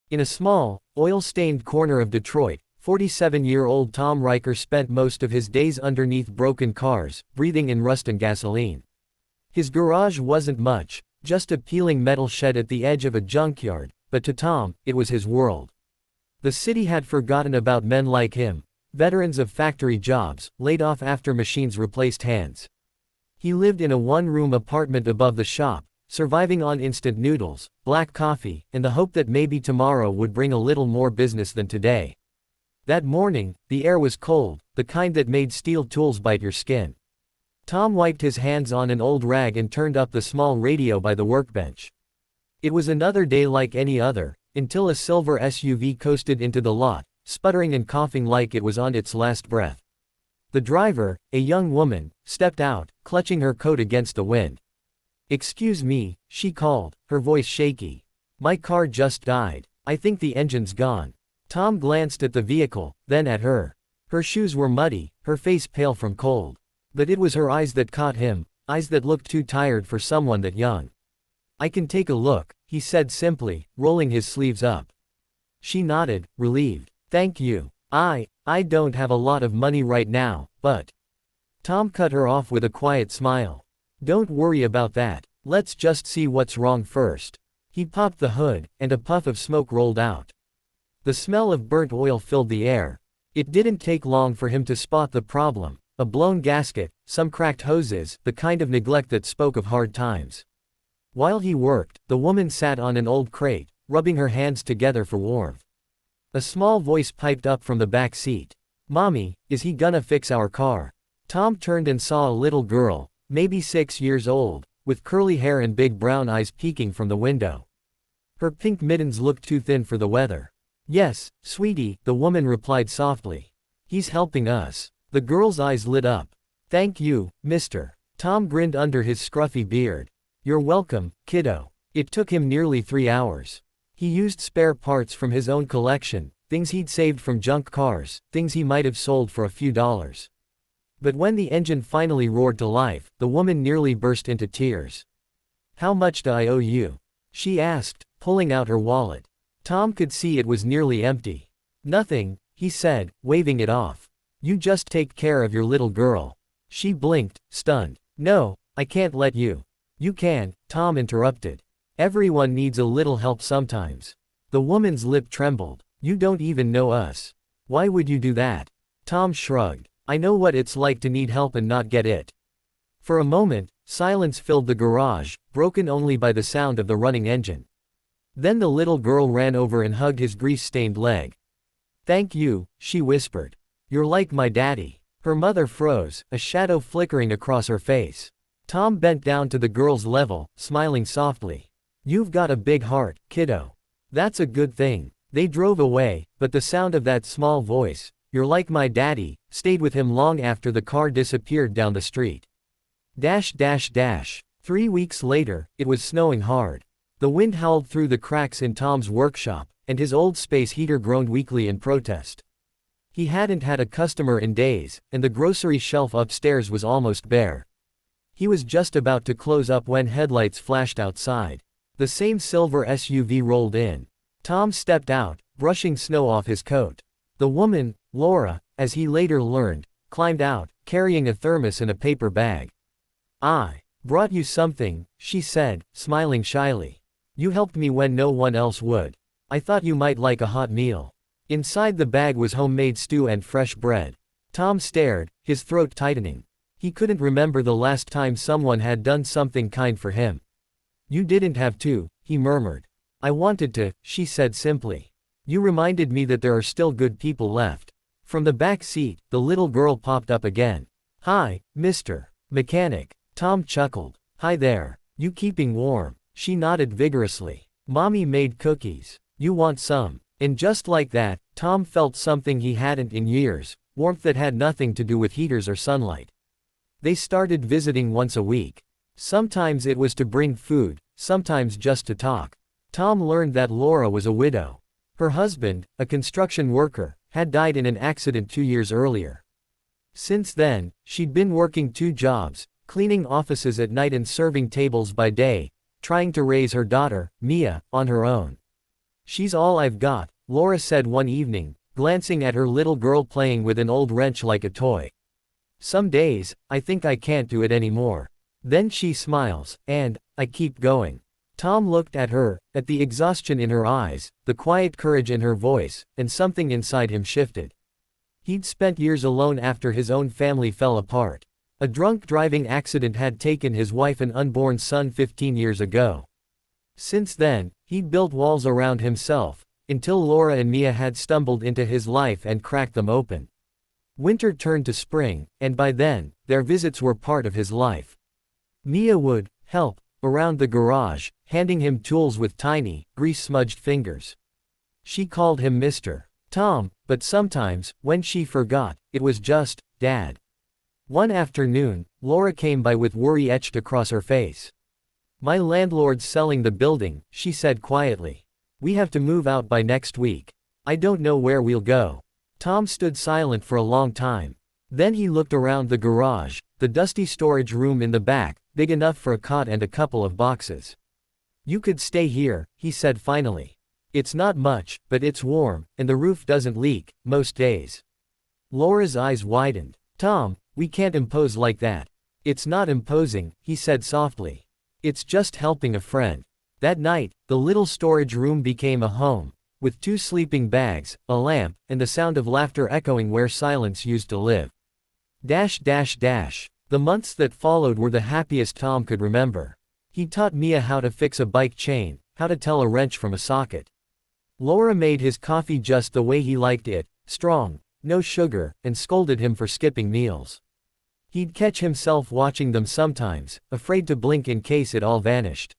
In a small, oil-stained corner of Detroit, 47-year-old Tom Riker spent most of his days underneath broken cars, breathing in rust and gasoline. His garage wasn't much, just a peeling metal shed at the edge of a junkyard, but to Tom, it was his world. The city had forgotten about men like him, veterans of factory jobs, laid off after machines replaced hands. He lived in a one-room apartment above the shop, surviving on instant noodles, black coffee, and the hope that maybe tomorrow would bring a little more business than today. That morning, the air was cold, the kind that made steel tools bite your skin. Tom wiped his hands on an old rag and turned up the small radio by the workbench. It was another day like any other, until a silver SUV coasted into the lot, sputtering and coughing like it was on its last breath. The driver, a young woman, stepped out, clutching her coat against the wind. "Excuse me," she called, her voice shaky. "My car just died. I think the engine's gone." Tom glanced at the vehicle, then at her. Her shoes were muddy, her face pale from cold. But it was her eyes that caught him, eyes that looked too tired for someone that young. "I can take a look," he said simply, rolling his sleeves up. She nodded, relieved. "Thank you. I don't have a lot of money right now, but..." Tom cut her off with a quiet smile. "Don't worry about that. Let's just see what's wrong first." He popped the hood, and a puff of smoke rolled out. The smell of burnt oil filled the air. It didn't take long for him to spot the problem: a blown gasket, some cracked hoses, the kind of neglect that spoke of hard times. While he worked, the woman sat on an old crate, rubbing her hands together for warmth. A small voice piped up from the back seat. "Mommy, is he gonna fix our car?" Tom turned and saw a little girl, maybe 6 years old, with curly hair and big brown eyes peeking from the window. Her pink mittens looked too thin for the weather. "Yes, sweetie," the woman replied softly. "He's helping us." The girl's eyes lit up. "Thank you, mister." Tom grinned under his scruffy beard. "You're welcome, kiddo." It took him nearly 3 hours. He used spare parts from his own collection, things he'd saved from junk cars, things he might have sold for a few dollars. But when the engine finally roared to life, the woman nearly burst into tears. "How much do I owe you?" she asked, pulling out her wallet. Tom could see it was nearly empty. "Nothing," he said, waving it off. "You just take care of your little girl." She blinked, stunned. "No, I can't let you." "You can," Tom interrupted. "Everyone needs a little help sometimes." The woman's lip trembled. "You don't even know us. Why would you do that?" Tom shrugged. "I know what it's like to need help and not get it." For a moment, silence filled the garage, broken only by the sound of the running engine. Then the little girl ran over and hugged his grease-stained leg. "Thank you," she whispered. "You're like my daddy." Her mother froze, a shadow flickering across her face. Tom bent down to the girl's level, smiling softly. "You've got a big heart, kiddo." "That's a good thing." They drove away, but the sound of that small voice, "You're like my daddy," stayed with him long after the car disappeared down the street. 3 weeks later, it was snowing hard. The wind howled through the cracks in Tom's workshop, and his old space heater groaned weakly in protest. He hadn't had a customer in days, and the grocery shelf upstairs was almost bare. He was just about to close up when headlights flashed outside. The same silver SUV rolled in. Tom stepped out, brushing snow off his coat. The woman, Laura, as he later learned, climbed out, carrying a thermos and a paper bag. "I brought you something," she said, smiling shyly. "You helped me when no one else would. I thought you might like a hot meal." Inside the bag was homemade stew and fresh bread. Tom stared, his throat tightening. He couldn't remember the last time someone had done something kind for him. "You didn't have to," he murmured. "I wanted to," she said simply. "You reminded me that there are still good people left." From the back seat, the little girl popped up again. "Hi, Mr. Mechanic." Tom chuckled. "Hi there. You keeping warm?" She nodded vigorously. "Mommy made cookies. You want some?" And just like that, Tom felt something he hadn't in years, warmth that had nothing to do with heaters or sunlight. They started visiting once a week. Sometimes it was to bring food, sometimes just to talk. Tom learned that Laura was a widow. Her husband, a construction worker, had died in an accident 2 years earlier. Since then, she'd been working 2 jobs, cleaning offices at night and serving tables by day, trying to raise her daughter, Mia, on her own. She's all I've got, Laura said one evening, glancing at her little girl playing with an old wrench like a toy. Some days, I think I can't do it anymore. Then she smiles, and I keep going. Tom looked at her, at the exhaustion in her eyes, the quiet courage in her voice, and something inside him shifted. He'd spent years alone after his own family fell apart. A drunk driving accident had taken his wife and unborn son 15 years ago. Since then, he'd built walls around himself, until Laura and Mia had stumbled into his life and cracked them open. Winter turned to spring, and by then, their visits were part of his life. Mia would help around the garage, handing him tools with tiny, grease-smudged fingers. She called him Mr. Tom, but sometimes, when she forgot, it was just, Dad. One afternoon, Laura came by with worry etched across her face. My landlord's selling the building, she said quietly. We have to move out by next week. I don't know where we'll go. Tom stood silent for a long time. Then he looked around the garage, the dusty storage room in the back, big enough for a cot and a couple of boxes. You could stay here, he said finally. It's not much, but it's warm, and the roof doesn't leak, most days. Laura's eyes widened. Tom, we can't impose like that. It's not imposing, he said softly. It's just helping a friend. That night, the little storage room became a home, with 2 sleeping bags, a lamp, and the sound of laughter echoing where silence used to live. The months that followed were the happiest Tom could remember. He taught Mia how to fix a bike chain, how to tell a wrench from a socket. Laura made his coffee just the way he liked it, strong, no sugar, and scolded him for skipping meals. He'd catch himself watching them sometimes, afraid to blink in case it all vanished.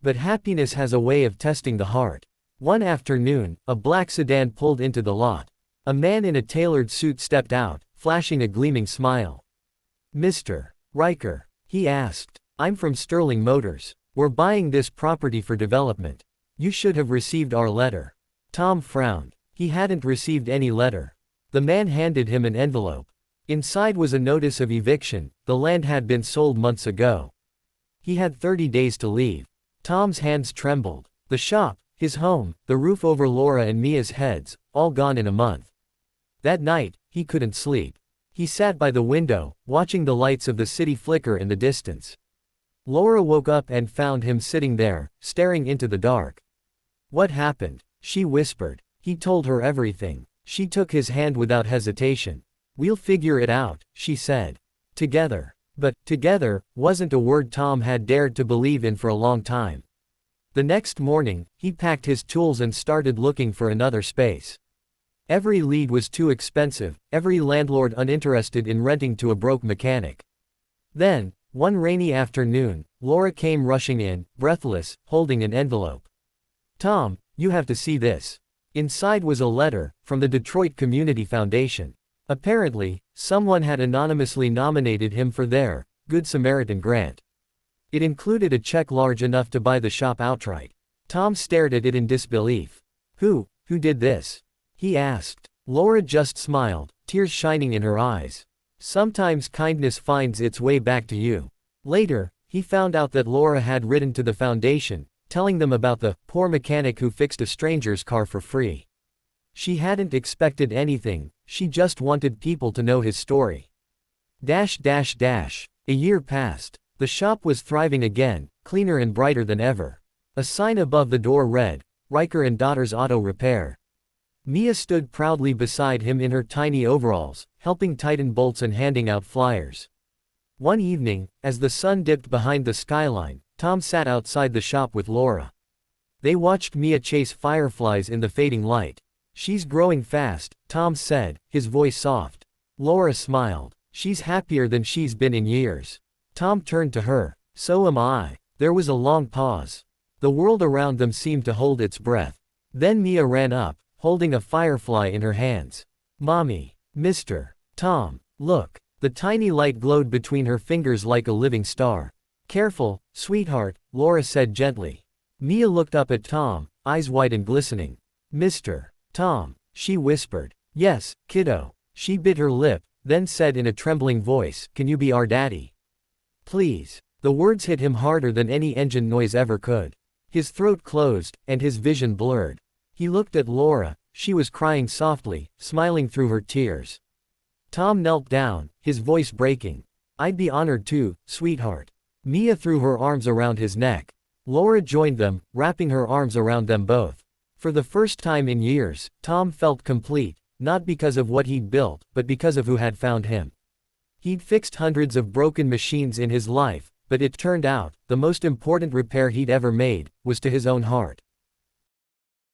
But happiness has a way of testing the heart. One afternoon, a black sedan pulled into the lot. A man in a tailored suit stepped out, flashing a gleaming smile. Mr. Riker, he asked. I'm from Sterling Motors. We're buying this property for development. You should have received our letter. Tom frowned. He hadn't received any letter. The man handed him an envelope. Inside was a notice of eviction. The land had been sold months ago. He had 30 days to leave. Tom's hands trembled. The shop, his home, the roof over Laura and Mia's heads, all gone in a month. That night, he couldn't sleep. He sat by the window, watching the lights of the city flicker in the distance. Laura woke up and found him sitting there, staring into the dark. What happened? She whispered. He told her everything. She took his hand without hesitation. We'll figure it out, she said. Together. But, together, wasn't a word Tom had dared to believe in for a long time. The next morning, he packed his tools and started looking for another space. Every lead was too expensive, every landlord uninterested in renting to a broke mechanic. Then, one rainy afternoon, Laura came rushing in, breathless, holding an envelope. Tom, you have to see this. Inside was a letter, from the Detroit Community Foundation. Apparently, someone had anonymously nominated him for their Good Samaritan grant. It included a check large enough to buy the shop outright. Tom stared at it in disbelief. Who did this? He asked. Laura just smiled, tears shining in her eyes. Sometimes kindness finds its way back to you. Later, he found out that Laura had written to the foundation, telling them about the poor mechanic who fixed a stranger's car for free. She hadn't expected anything, she just wanted people to know his story. A year passed. The shop was thriving again, cleaner and brighter than ever. A sign above the door read, Riker and Daughters Auto Repair. Mia stood proudly beside him in her tiny overalls, helping tighten bolts and handing out flyers. One evening, as the sun dipped behind the skyline, Tom sat outside the shop with Laura. They watched Mia chase fireflies in the fading light. She's growing fast, Tom said, his voice soft. Laura smiled. She's happier than she's been in years. Tom turned to her. So am I. There was a long pause. The world around them seemed to hold its breath. Then Mia ran up, holding a firefly in her hands. Mommy. Mr. Tom. Look. The tiny light glowed between her fingers like a living star. Careful, sweetheart, Laura said gently. Mia looked up at Tom, eyes wide and glistening. Mr. Tom, she whispered. Yes, kiddo. She bit her lip, then said in a trembling voice, Can you be our daddy? Please. The words hit him harder than any engine noise ever could. His throat closed, and his vision blurred. He looked at Laura, she was crying softly, smiling through her tears. Tom knelt down, his voice breaking. "I'd be honored too, sweetheart." Mia threw her arms around his neck. Laura joined them, wrapping her arms around them both. For the first time in years, Tom felt complete, not because of what he'd built, but because of who had found him. He'd fixed hundreds of broken machines in his life, but it turned out, the most important repair he'd ever made, was to his own heart.